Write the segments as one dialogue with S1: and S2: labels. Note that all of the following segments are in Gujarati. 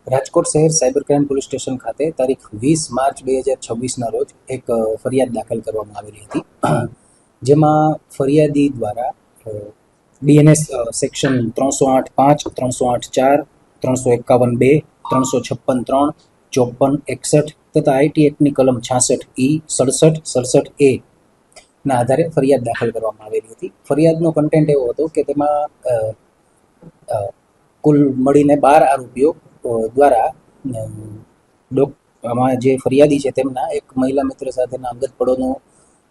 S1: રાજકોટ શહેર સાયબર ક્રાઇમ પોલીસ સ્ટેશન ખાતે તારીખ 20 માર્ચ 2026ના રોજ એક ફરિયાદ દાખલ કરવામાં આવેલી હતી, જેમાં ફરિયાદી દ્વારા બીએનએસ સેક્શન 308(5), 308(4), 351(2), 356(3), 54(61) તથા આઈટી એક્ટની કલમ 66(E), 67, 67(A) ના આધારે ફરિયાદ દાખલ કરવામાં આવેલી હતી. ફરિયાદનો કન્ટેન્ટ એવો હતો કે તેમાં કુલ મળીને 12 આરોપીઓ દ્વારા આમાં જે ફરિયાદી છે તેમના એક મહિલા મિત્ર સાથેના અંગત પડોનો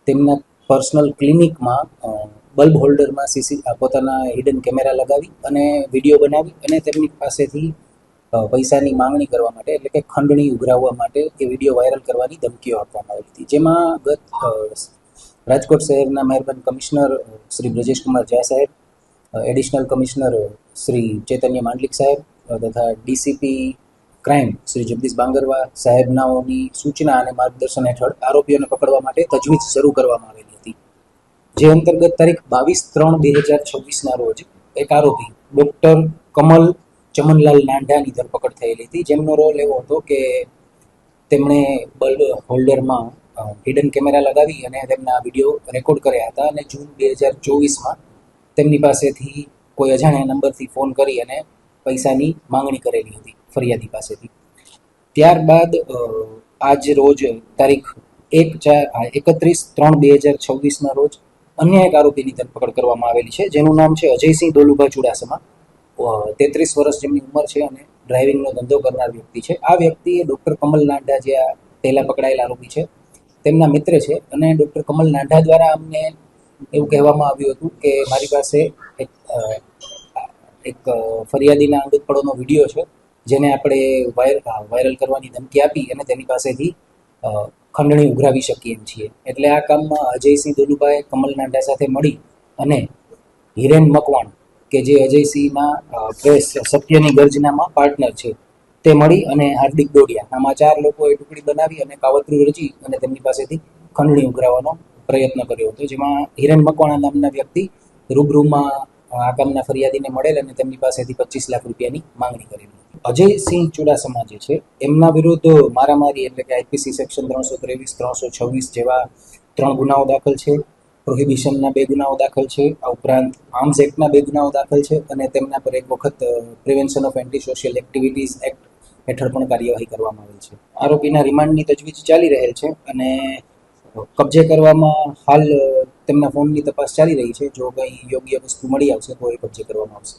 S1: તેમના પર્સનલ ક્લિનિકમાં બલ્બ હોલ્ડરમાં પોતાના હિડન કેમેરા લગાવી અને વિડીયો બનાવી અને તેમની પાસેથી પૈસાની માંગણી કરવા માટે, એટલે કે ખંડણી ઉઘરાવવા માટે એ વિડીયો વાયરલ કરવાની ધમકીઓ આપવામાં આવી હતી. જેમાં રાજકોટ શહેરના મહેરબાન કમિશનર શ્રી બ્રજેશકુમાર ઝા સાહેબ, એડિશનલ કમિશનર શ્રી ચૈતન્ય માંડલિક સાહેબ તથા ડીસીપી ક્રાઇમ શ્રી જગદીશ બાંગરવા સાહેબનાઓની સૂચના અને માર્ગદર્શન હેઠળ આરોપીઓને પકડવા માટે તજવીજ શરૂ કરવામાં આવેલી હતી. જે અંતર્ગત તારીખ 22/3/2026ના રોજ એક આરોપી ડૉક્ટર કમલ ચમનલાલ નાંઢાની ધરપકડ થયેલી હતી, જેમનો રોલ એવો હતો કે તેમણે બલ્બ હોલ્ડરમાં હિડન કેમેરા લગાવી અને તેમના વિડીયો રેકોર્ડ કર્યા હતા અને જૂન 2024માં તેમની પાસેથી કોઈ અજાણ્યા નંબરથી ફોન કરી અને પૈસાની માંગણી કરેલી હતી ફરિયાદી પાસેથી. ત્યારબાદ આજ રોજ તારીખ 31/3/2026ના રોજ અન્ય એક આરોપીની ધરપકડ કરવામાં આવેલી છે, જેનું નામ છે અજયસિંહ દોલુભા ચુડાસમા. 33 વર્ષ જેમની ઉંમર છે અને ડ્રાઇવિંગનો ધંધો કરનાર વ્યક્તિ છે. આ વ્યક્તિએ ડૉક્ટર કમલ નાંઢા, જે આ પહેલાં પકડાયેલા આરોપી છે, તેમના મિત્ર છે અને ડૉક્ટર કમલ નાંઢા દ્વારા અમને એવું કહેવામાં આવ્યું હતું કે મારી પાસે એક ફરિયાદીના અંગત પડોનો વિડીયો છે, જેને આપણે વાયરલ કરવાની ધમકી આપી અને તેની પાસેથી ખંડણી ઉઘરાવી શકીએ એમ છીએ. એટલે આ કામમાં અજયસિંહ દોલુભાએ કમલ નાંઢા સાથે મળી અને હિરેન મકવાણ, કે જે અજયસિંહના પ્રેસ સત્યની ગર્જનામાં પાર્ટનર છે, તે મળી અને હાર્દિક ડોડિયા, આમાં 4 લોકોએ ટુકડી બનાવી અને કાવતરું રચી અને તેમની પાસેથી ખંડણી ઉઘરાવવાનો પ્રયત્ન કર્યો હતો. જેમાં હિરેન મકવાણા નામના વ્યક્તિ રૂબરૂમાં આ કામના ફરિયાદીને મળેલ અને તેમની પાસેથી 25 લાખ રૂપિયાની માંગણી કરેલી હતી. અજયસિંહ ચુડાસમા જે છે, એમના વિરુદ્ધ મારામારી એટલે કે આઈપીસી સેક્શન 323, 326 જેવા 3 ગુનાઓ દાખલ છે. પ્રોહિબિશનના 2 ગુનાઓ દાખલ છે. આ ઉપરાંત આર્મ્સ એક્ટના 2 ગુનાઓ દાખલ છે અને તેમના પર એક વખત prevention of anti social activities act હેઠળ પણ કાર્યવાહી કરવામાં આવેલ છે. આરોપીના રિમાન્ડની તજવીજ ચાલી રહેલ છે અને કબજે કરવામાં હાલ તેમના ફોનની તપાસ ચાલી રહી છે. જો કંઈ યોગ્ય વસ્તુ મળી આવશે તો એ કબજે કરવામાં આવશે.